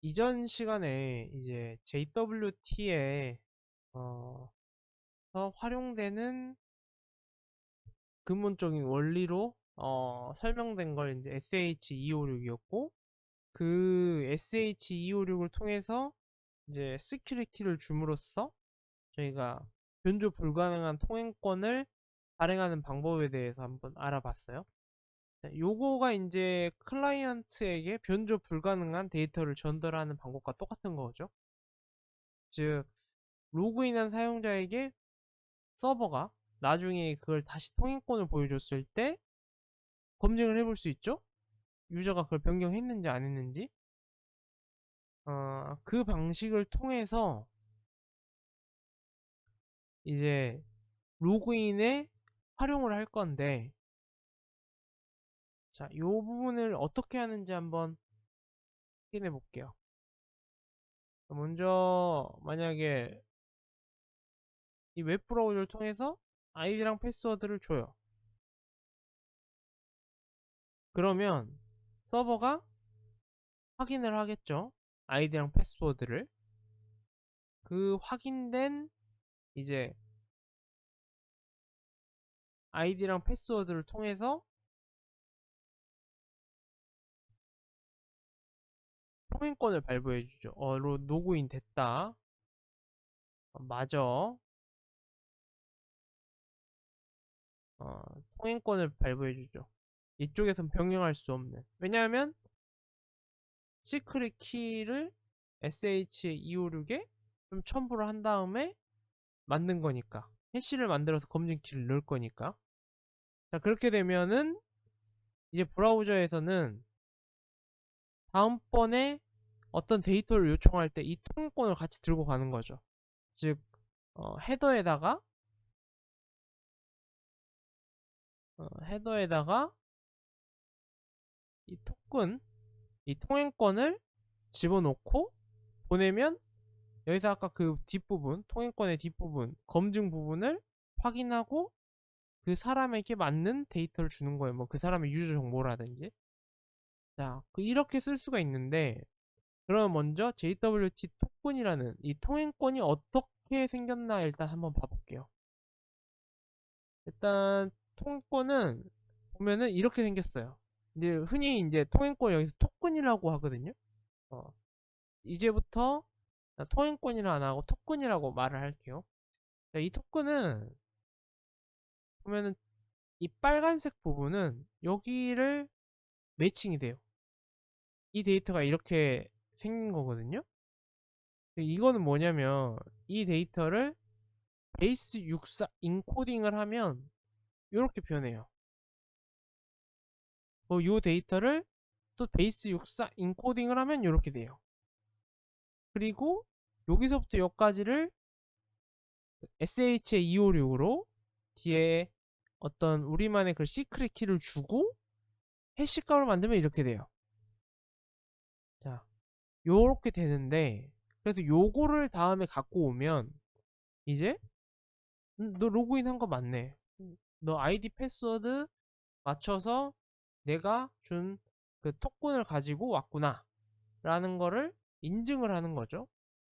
이전 시간에 이제 JWT에 서 활용되는 근본적인 원리로 설명된 걸 이제 SH256이었고, 그 SH256을 통해서 이제 시큐리티를 줌으로써 저희가 변조 불가능한 통행권을 발행하는 방법에 대해서 한번 알아봤어요. 자, 요거가 이제 클라이언트에게 변조 불가능한 데이터를 전달하는 방법과 똑같은 거죠. 즉, 로그인한 사용자에게 서버가 나중에 그걸 다시 통행권을 보여줬을 때 검증을 해볼 수 있죠? 유저가 그걸 변경했는지 안 했는지. 그 방식을 통해서 이제 로그인에 활용을 할 건데, 자, 요 부분을 어떻게 하는지 한번 확인해 볼게요. 먼저 만약에 이 웹브라우저를 통해서 아이디랑 패스워드를 줘요. 그러면 서버가 확인을 하겠죠. 아이디랑 패스워드를. 그 확인된 이제 아이디랑 패스워드를 통해서 통행권을 발부해주죠. 로그인 됐다. 맞아. 통행권을 발부해주죠. 이쪽에선 변경할 수 없는. 왜냐하면 시크릿 키를 SH256에 좀 첨부를 한 다음에 만든 거니까. 해시를 만들어서 검증 키를 넣을 거니까. 자, 그렇게 되면은 이제 브라우저에서는 다음번에 어떤 데이터를 요청할 때 이 통행권을 같이 들고 가는 거죠. 즉, 헤더에다가 헤더에다가 이 토큰, 이 통행권을 집어넣고 보내면 여기서 아까 그 뒷부분, 통행권의 뒷부분, 검증 부분을 확인하고 그 사람에게 맞는 데이터를 주는 거예요. 뭐 그 사람의 유저 정보라든지. 자, 이렇게 쓸 수가 있는데, 그럼 먼저 JWT 토큰이라는 이 통행권이 어떻게 생겼나 일단 한번 봐볼게요. 일단 통행권은 보면은 이렇게 생겼어요. 이제 흔히 이제 통행권 여기서 토큰이라고 하거든요. 어, 이제부터 통행권이라 안 하고 토큰이라고 말을 할게요. 자, 이 토큰은 보면은 이 빨간색 부분은 여기를 매칭이 돼요. 이 데이터가 이렇게 생긴 거거든요. 이거는 뭐냐면 이 데이터를 베이스 64 인코딩을 하면 이렇게 변해요. 요 데이터를 또 베이스 64 인코딩을 하면 이렇게 돼요. 그리고 여기서부터 여기까지를 SHA256으로 뒤에 어떤 우리만의 그 시크릿 키를 주고 해시값을 만들면 이렇게 돼요. 자, 요렇게 되는데, 그래서 요거를 다음에 갖고 오면 이제 너 로그인 한 거 맞네. 너 아이디 패스워드 맞춰서 내가 준 그 토큰을 가지고 왔구나 라는 거를 인증을 하는 거죠.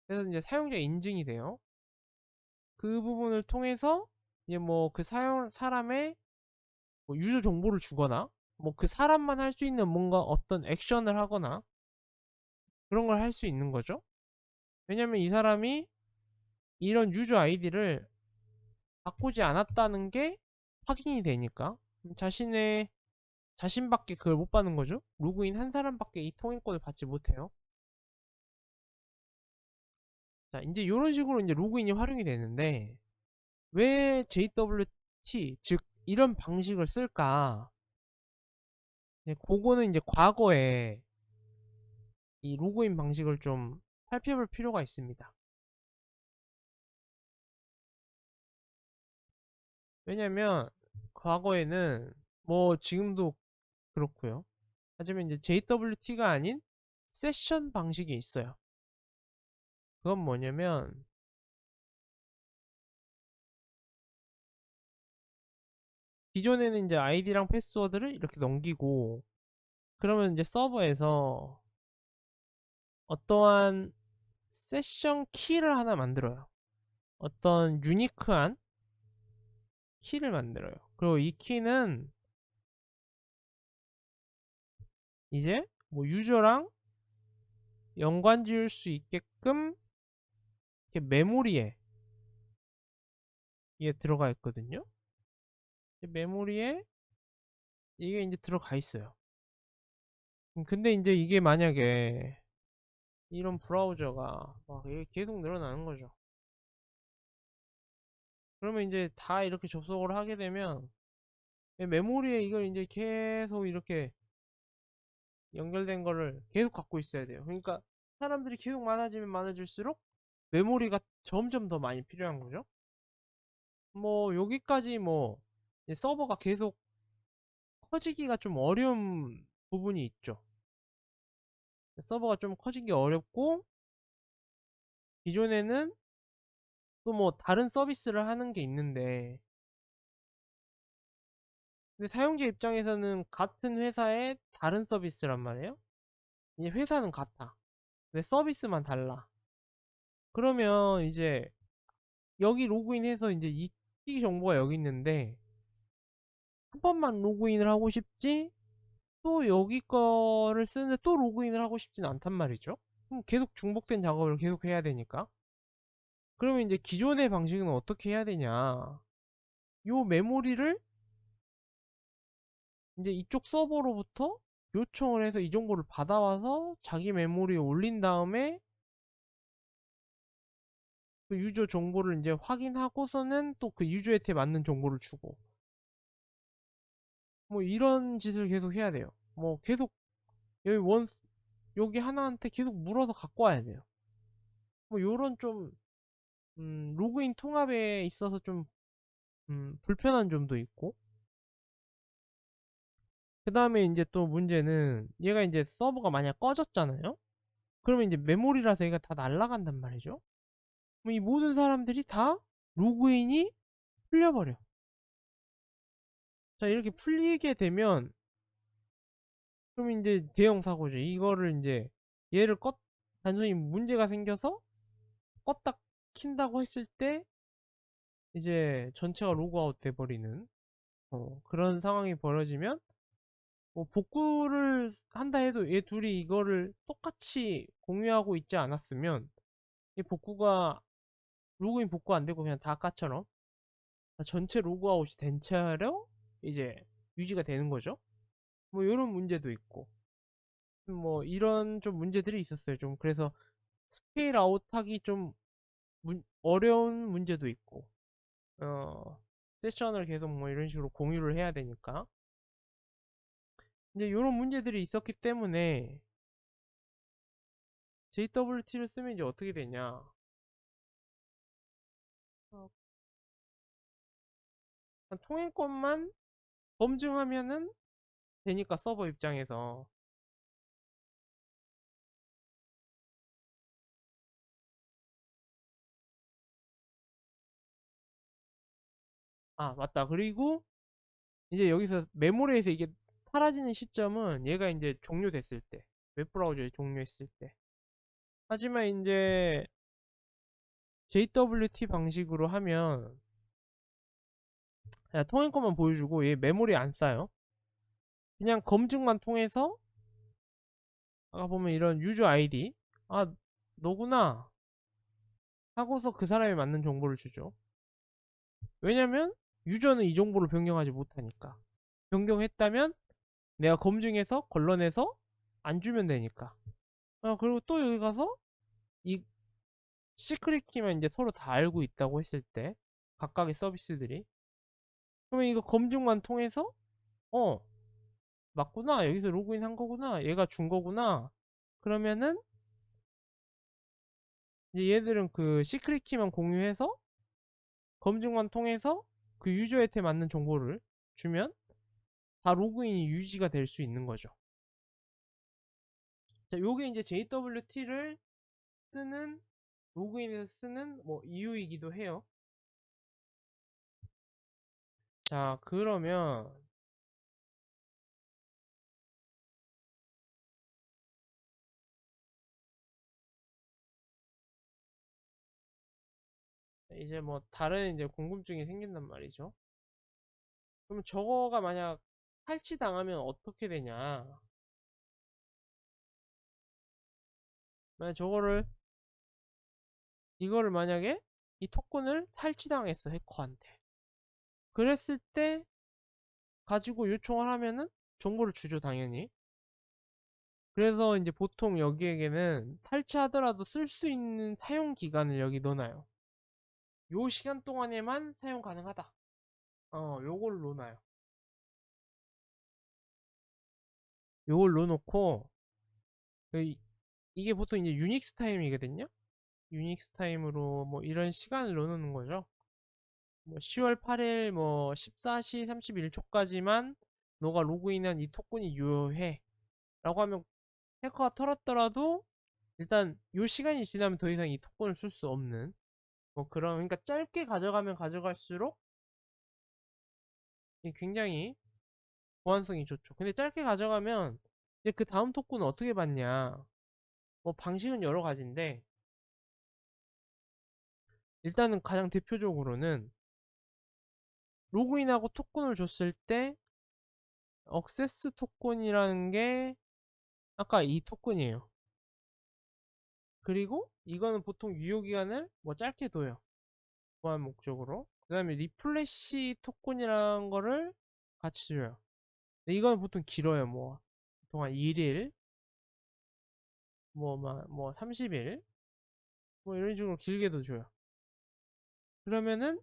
그래서 이제 사용자 인증이 돼요. 그 부분을 통해서 이제 뭐 그 사람의 뭐 유저 정보를 주거나 뭐 그 사람만 할 수 있는 뭔가 어떤 액션을 하거나 그런 걸 할 수 있는 거죠. 왜냐면 이 사람이 이런 유저 아이디를 바꾸지 않았다는 게 확인이 되니까 자신밖에 그걸 못 받는 거죠. 로그인 한 사람밖에 이 통행권을 받지 못해요. 자, 이제 이런 식으로 이제 로그인이 활용이 되는데 왜 JWT 즉 이런 방식을 쓸까? 그거는 이제 과거에 이 로그인 방식을 좀 살펴볼 필요가 있습니다. 왜냐면 과거에는 뭐 지금도 그렇고요. 하지만 이제 JWT가 아닌 세션 방식이 있어요. 그건 뭐냐면 기존에는 이제 아이디랑 패스워드를 이렇게 넘기고 그러면 이제 서버에서 어떠한 세션 키를 하나 만들어요. 어떤 유니크한 키를 만들어요. 그리고 이 키는 이제 뭐 유저랑 연관 지을 수 있게끔 이렇게 메모리에 이게 들어가 있거든요. 메모리에 이게 이제 들어가 있어요. 근데 이제 이게 만약에 이런 브라우저가 막 이게 계속 늘어나는 거죠. 그러면 이제 다 이렇게 접속을 하게 되면 메모리에 이걸 이제 계속 이렇게 연결된 거를 계속 갖고 있어야 돼요. 그러니까 사람들이 계속 많아지면 많아질수록 메모리가 점점 더 많이 필요한 거죠. 뭐 여기까지 뭐 서버가 계속 커지기가 좀 어려운 부분이 있죠. 서버가 좀 커지기 어렵고 기존에는 또 뭐 다른 서비스를 하는 게 있는데 근데 사용자 입장에서는 같은 회사의 다른 서비스란 말이에요. 이제 회사는 같아. 근데 서비스만 달라. 그러면 이제 여기 로그인해서 이제 이 정보가 여기 있는데 한 번만 로그인을 하고 싶지 또 여기 거를 쓰는데 또 로그인을 하고 싶진 않단 말이죠. 그럼 계속 중복된 작업을 계속 해야 되니까. 그러면 이제 기존의 방식은 어떻게 해야 되냐. 요 메모리를 이제 이쪽 서버로부터 요청을 해서 이 정보를 받아와서 자기 메모리에 올린 다음에 그 유저 정보를 이제 확인하고서는 또 그 유저한테 맞는 정보를 주고 뭐 이런 짓을 계속 해야 돼요. 뭐 계속 여기 여기 하나한테 계속 물어서 갖고 와야 돼요. 뭐 요런 좀 로그인 통합에 있어서 좀 불편한 점도 있고 그 다음에 이제 또 문제는 얘가 이제 서버가 만약 꺼졌잖아요. 그러면 이제 메모리라서 얘가 다 날아간단 말이죠. 그럼 이 모든 사람들이 다 로그인이 풀려버려. 자 이렇게 풀리게 되면 그럼 이제 대형 사고죠. 이거를 이제 얘를 단순히 문제가 생겨서 껐다 킨다고 했을 때 이제 전체가 로그아웃 돼버리는 그런 상황이 벌어지면 뭐 복구를 한다 해도 얘 둘이 이거를 똑같이 공유하고 있지 않았으면 이 복구가 로그인 복구 안 되고 그냥 다 아까처럼 전체 로그아웃이 된 채로 이제 유지가 되는 거죠. 뭐 이런 문제도 있고 뭐 이런 좀 문제들이 있었어요. 좀 그래서 스케일 아웃하기 좀 어려운 문제도 있고 세션을 계속 뭐 이런 식으로 공유를 해야 되니까 이제 이런 문제들이 있었기 때문에 JWT를 쓰면 이제 어떻게 되냐. 어, 통행권만 검증하면은 되니까 서버 입장에서 아 맞다. 그리고 이제 여기서 메모리에서 이게 사라지는 시점은 얘가 이제 종료됐을 때 웹브라우저에 종료했을 때 하지만 이제 JWT 방식으로 하면 그냥 통행권만 보여주고 얘 메모리 안 쌓여. 그냥 검증만 통해서 아까 보면 이런 유저 아이디 아 너구나 하고서 그 사람에 맞는 정보를 주죠. 왜냐면 유저는 이 정보를 변경하지 못하니까. 변경했다면 내가 검증해서 걸러내서 안 주면 되니까. 그리고 또 여기 가서 이 시크릿 키만 이제 서로 다 알고 있다고 했을 때 각각의 서비스들이 그러면 이거 검증만 통해서 어 맞구나 여기서 로그인 한 거구나 얘가 준 거구나 그러면은 이제 얘들은 그 시크릿 키만 공유해서 검증만 통해서 그 유저한테 맞는 정보를 주면 다 로그인이 유지가 될 수 있는 거죠. 자, 요게 이제 JWT를 쓰는 로그인에서 쓰는 뭐 이유이기도 해요. 자, 그러면 이제 뭐 다른 이제 궁금증이 생긴단 말이죠. 그럼 저거가 만약 탈취당하면 어떻게 되냐? 만약 이거를 만약에 이 토큰을 탈취당했어, 해커한테. 그랬을 때 가지고 요청을 하면은 정보를 주죠, 당연히. 그래서 이제 보통 여기에게는 탈취하더라도 쓸 수 있는 사용 기간을 여기 넣어놔요. 요 시간 동안에만 사용 가능하다. 요걸 넣어놔요. 요걸 넣어놓고, 이- 이게 보통 이제 유닉스 타임이거든요? 유닉스 타임으로 뭐 이런 시간을 넣어놓는 거죠. 뭐 10월 8일 뭐 14시 31초까지만 너가 로그인한 이 토큰이 유효해. 라고 하면 해커가 털었더라도 일단 요 시간이 지나면 더 이상 이 토큰을 쓸 수 없는 뭐 그런, 그러니까 짧게 가져가면 가져갈수록 굉장히 보안성이 좋죠. 근데 짧게 가져가면 이제 그 다음 토큰은 어떻게 받냐? 뭐 방식은 여러 가지인데 일단은 가장 대표적으로는 로그인하고 토큰을 줬을 때 억세스 토큰이라는 게 아까 이 토큰이에요. 그리고 이거는 보통 유효기간을 뭐 짧게 둬요. 보안 목적으로. 그 다음에 리플래시 토큰이라는 거를 같이 줘요. 근데 이거는 보통 길어요. 뭐 보통 한 1일 뭐 30일 뭐 이런 식으로 길게도 줘요. 그러면은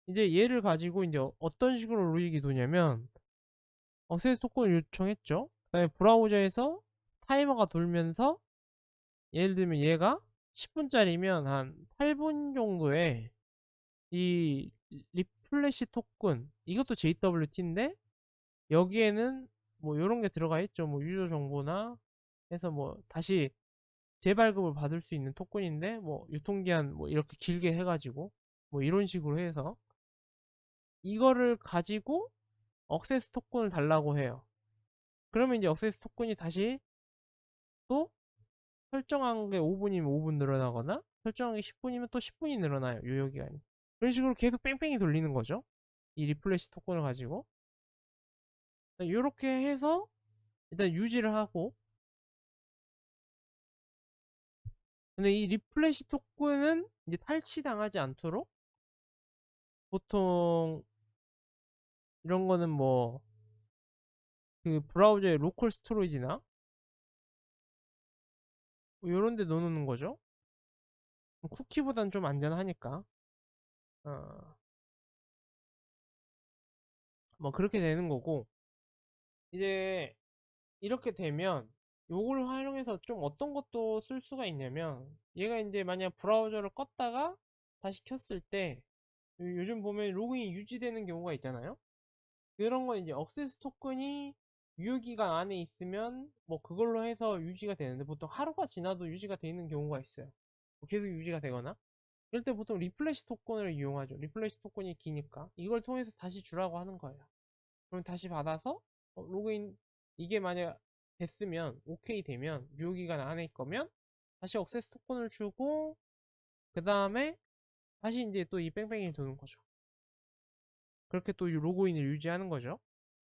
이제 얘를 가지고 이제 어떤 식으로 로직이 도냐면 억세스 토큰을 요청했죠. 그 다음에 브라우저에서 타이머가 돌면서 예를 들면 얘가 10분짜리면 한 8분 정도에 이 리플래시 토큰 이것도 JWT인데 여기에는 뭐 요런 게 들어가 있죠. 뭐 유저 정보나 해서 뭐 다시 재발급을 받을 수 있는 토큰인데 뭐 유통기한 뭐 이렇게 길게 해가지고 뭐 이런 식으로 해서 이거를 가지고 억세스 토큰을 달라고 해요. 그러면 이제 억세스 토큰이 다시 또 설정한 게 5분이면 5분 늘어나거나 설정한 게 10분이면 또 10분이 늘어나요. 유효기간이. 그런 식으로 계속 뺑뺑이 돌리는 거죠. 이 리플래시 토큰을 가지고 이렇게 해서 일단 유지를 하고, 근데 이 리플래시 토큰은 이제 탈취당하지 않도록 보통 이런 거는 뭐 그 브라우저의 로컬 스토리지나 뭐 이런 데 넣어놓는 거죠. 쿠키보단 좀 안전하니까. 어, 뭐 그렇게 되는 거고, 이제 이렇게 되면 요걸 활용해서 좀 어떤 것도 쓸 수가 있냐면 얘가 이제 만약 브라우저를 껐다가 다시 켰을 때 요즘 보면 로그인이 유지되는 경우가 있잖아요. 그런 건 이제 억세스 토큰이 유효기간 안에 있으면 뭐 그걸로 해서 유지가 되는데 보통 하루가 지나도 유지가 되는 경우가 있어요. 뭐 계속 유지가 되거나 그럴 때 보통 리플래시 토큰을 이용하죠. 리플래시 토큰이 기니까 이걸 통해서 다시 주라고 하는 거예요. 그럼 다시 받아서 로그인 이게 만약 됐으면 오케이 되면 유효기간 안에 있 거면 다시 억세스 토큰을 주고 그 다음에 다시 이제 또 이 뺑뺑이를 도는 거죠. 그렇게 또 로그인을 유지하는 거죠.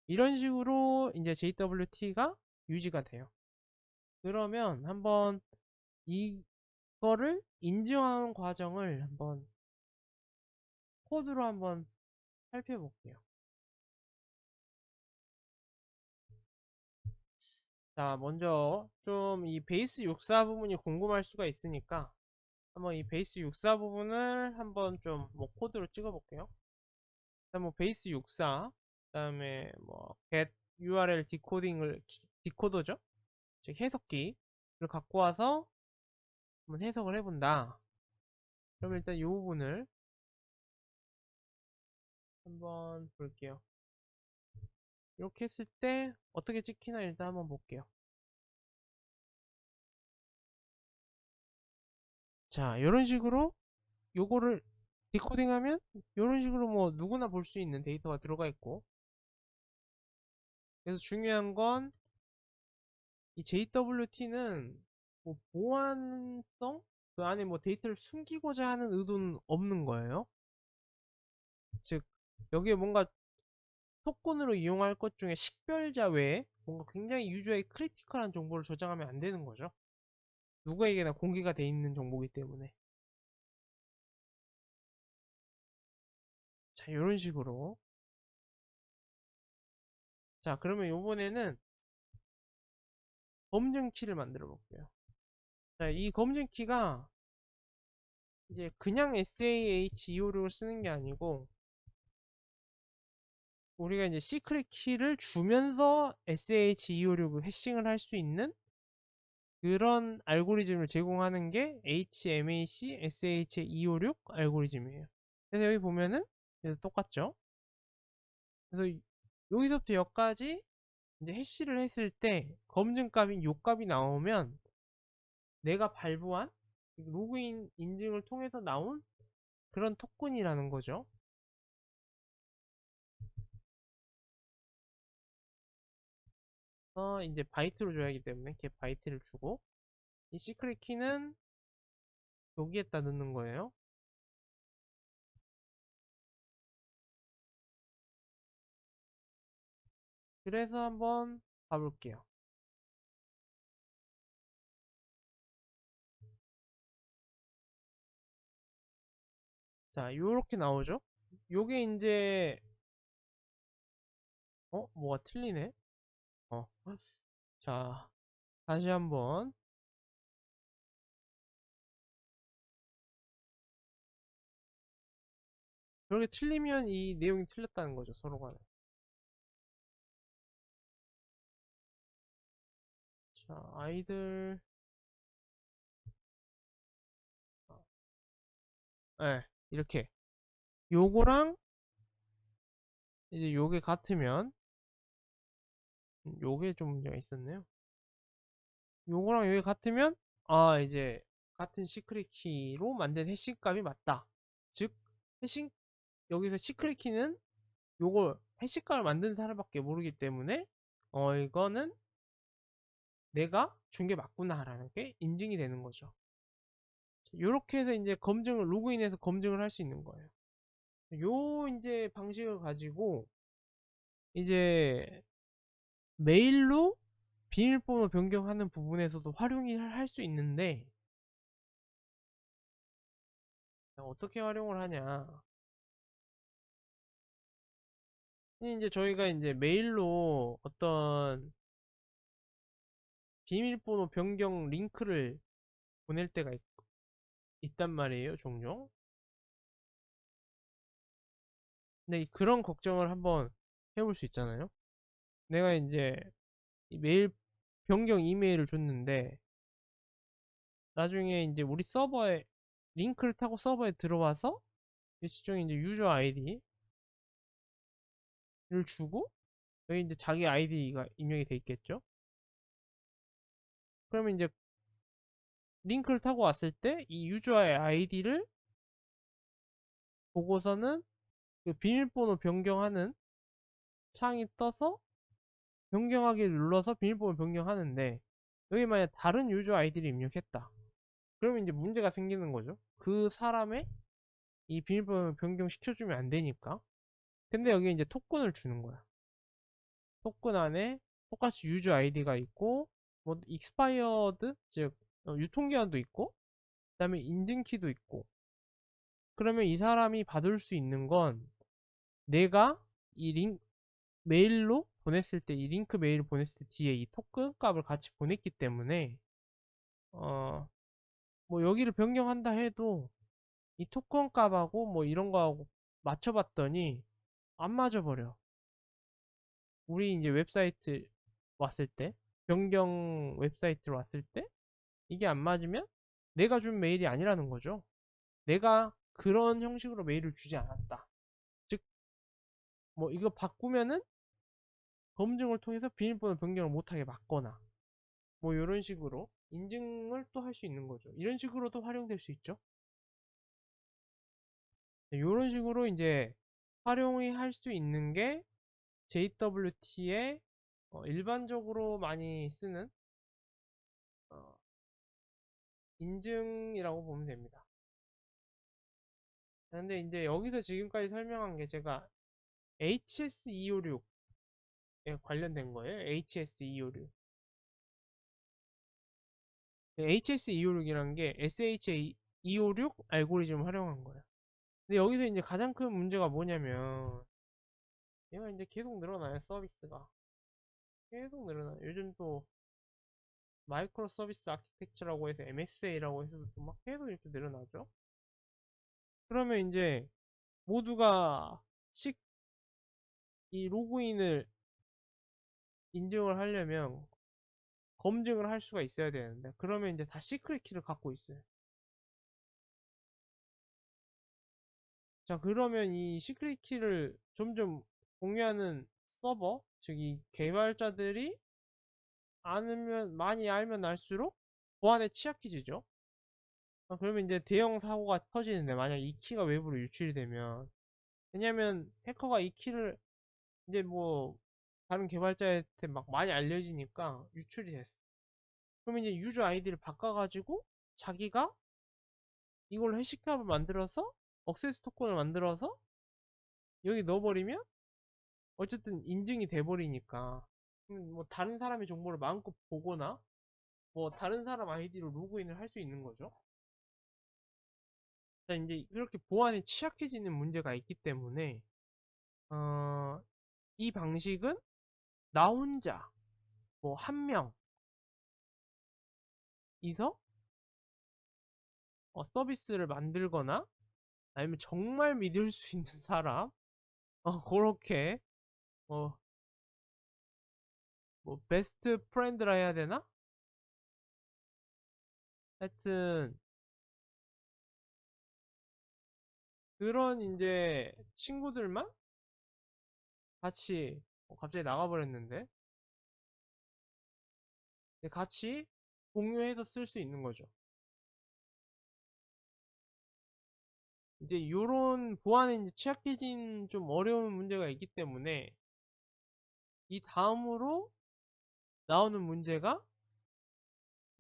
이런 식으로 이제 JWT가 유지가 돼요. 그러면 한번 이거를 인증하는 과정을 한번 코드로 한번 살펴볼게요. 자, 먼저 좀 이 베이스 64 부분이 궁금할 수가 있으니까 한번 이 베이스 64 부분을 한번 좀 뭐 코드로 찍어 볼게요. 일단 뭐 베이스 64, 그다음에 뭐 get URL 디코딩을 디코더죠? 즉 해석기를 갖고 와서 한번 해석을 해본다. 그럼 일단 이 부분을 한번 볼게요. 이렇게 했을 때 어떻게 찍히나 일단 한번 볼게요. 자, 이런 식으로 요거를 디코딩하면 이런 식으로 뭐 누구나 볼 수 있는 데이터가 들어가 있고, 그래서 중요한 건 이 JWT는 뭐 보안성 그 안에 뭐 데이터를 숨기고자 하는 의도는 없는 거예요. 즉, 여기에 뭔가 토큰으로 이용할 것 중에 식별자 외에 뭔가 굉장히 유저의 크리티컬한 정보를 저장하면 안 되는 거죠. 누구에게나 공개가 돼 있는 정보이기 때문에. 자, 이런 식으로. 자, 그러면 요번에는 검증 키를 만들어 볼게요. 자, 이 검증 키가 이제 그냥 SAH256을 쓰는 게 아니고 우리가 이제 시크릿 키를 주면서 SAH256을 해싱을 할 수 있는 그런 알고리즘을 제공하는 게 HMAC SH256 알고리즘이에요. 그래서 여기 보면은 똑같죠? 그래서 여기서부터 여기까지 이제 해시를 했을 때 검증값인 요 값이 나오면 내가 발부한 로그인 인증을 통해서 나온 그런 토큰이라는 거죠. 이제 바이트로 줘야 하기 때문에 겟 바이트를 주고 이 시크릿 키는 여기에다 넣는 거예요. 그래서 한번 봐볼게요. 자, 요렇게 나오죠? 요게 이제 뭐가 틀리네? 어. 자, 다시 한번. 그렇게 틀리면 이 내용이 틀렸다는 거죠, 서로 간에. 자, 아이들. 네, 이렇게. 요거랑 이제 요게 같으면 요게 좀 문제가 있었네요. 요거랑 요게 같으면 이제 같은 시크릿 키로 만든 해싱 값이 맞다. 즉 해싱 여기서 시크릿 키는 요걸 해시 값을 만든 사람밖에 모르기 때문에 이거는 내가 준 게 맞구나라는 게 인증이 되는 거죠. 요렇게 해서 이제 검증을 로그인해서 검증을 할 수 있는 거예요. 요 이제 방식을 가지고 이제 메일로 비밀번호 변경하는 부분에서도 활용이 할 수 있는데 어떻게 활용을 하냐. 이제 저희가 이제 메일로 어떤 비밀번호 변경 링크를 보낼 때가 있단 말이에요, 종종. 근데 그런 걱정을 한번 해볼 수 있잖아요. 내가 이제 이 메일 변경 이메일을 줬는데 나중에 이제 우리 서버에 링크를 타고 서버에 들어와서 일종의 이제 유저 아이디를 주고 여기 이제 자기 아이디가 입력이 돼 있겠죠. 그러면 이제 링크를 타고 왔을 때 이 유저의 아이디를 보고서는 그 비밀번호 변경하는 창이 떠서 변경하기를 눌러서 비밀번호 변경하는데 여기 만약 다른 유저 아이디를 입력했다. 그러면 이제 문제가 생기는 거죠. 그 사람의 이 비밀번호 변경시켜주면 안 되니까. 근데 여기 이제 토큰을 주는 거야. 토큰 안에 똑같이 유저 아이디가 있고, 뭐, expired, 즉, 유통기한도 있고, 그 다음에 인증키도 있고, 그러면 이 사람이 받을 수 있는 건 내가 이 메일로 보냈을 때, 이 링크 메일을 보냈을 때 뒤에 이 토큰 값을 같이 보냈기 때문에, 어, 뭐 여기를 변경한다 해도 이 토큰 값하고 뭐 이런 거하고 맞춰봤더니 안 맞아버려. 우리 이제 웹사이트 왔을 때, 변경 웹사이트로 왔을 때, 이게 안 맞으면 내가 준 메일이 아니라는 거죠. 내가 그런 형식으로 메일을 주지 않았다. 즉, 뭐 이거 바꾸면은 검증을 통해서 비밀번호 변경을 못하게 막거나, 뭐 이런 식으로 인증을 또 할 수 있는 거죠. 이런 식으로도 활용될 수 있죠. 이런 식으로 이제 활용이 할 수 있는 게 JWT의 일반적으로 많이 쓰는 인증이라고 보면 됩니다. 근데 이제 여기서 지금까지 설명한 게 제가 HS256에 관련된 거예요. HS256. HS256이라는 게 SHA256 알고리즘을 활용한 거예요. 근데 여기서 이제 가장 큰 문제가 뭐냐면 얘가 이제 계속 늘어나요. 서비스가 계속 늘어나요. 요즘 또 마이크로 서비스 아키텍처라고 해서 MSA라고 해서 또 막 계속 이렇게 늘어나죠. 그러면 이제 모두가 이 로그인을 인증을 하려면 검증을 할 수가 있어야 되는데 그러면 이제 다 시크릿 키를 갖고 있어요. 자, 그러면 이 시크릿 키를 점점 공유하는 서버, 즉 이 개발자들이 많이 알면 알수록 보안에 취약해지죠. 그러면 이제 대형 사고가 터지는데 만약 이 키가 외부로 유출이 되면, 왜냐면 해커가 이 키를 이제 뭐 다른 개발자한테 막 많이 알려지니까 유출이 됐어. 그러면 이제 유저 아이디를 바꿔가지고 자기가 이걸로 해시값을 만들어서 억세스 토큰을 만들어서 여기 넣어버리면 어쨌든 인증이 돼버리니까 뭐 다른 사람의 정보를 마음껏 보거나 뭐 다른 사람 아이디로 로그인을 할 수 있는 거죠. 자, 이제 이렇게 보안에 취약해지는 문제가 있기 때문에 어, 이 방식은 나 혼자 뭐 한 명이서 서비스를 만들거나 아니면 정말 믿을 수 있는 사람 그렇게 어, 뭐 베스트 프렌드라 해야 되나? 하여튼 그런 이제 친구들만 같이 갑자기 나가버렸는데 같이 공유해서 쓸 수 있는 거죠. 이제 요런 보안에 이제 취약해진 좀 어려운 문제가 있기 때문에 이 다음으로 나오는 문제가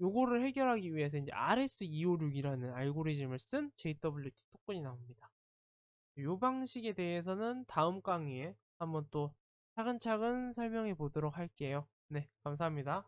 요거를 해결하기 위해서 이제 RS256이라는 알고리즘을 쓴 JWT 토큰이 나옵니다. 요 방식에 대해서는 다음 강의에 한번 또 차근차근 설명해 보도록 할게요. 네, 감사합니다.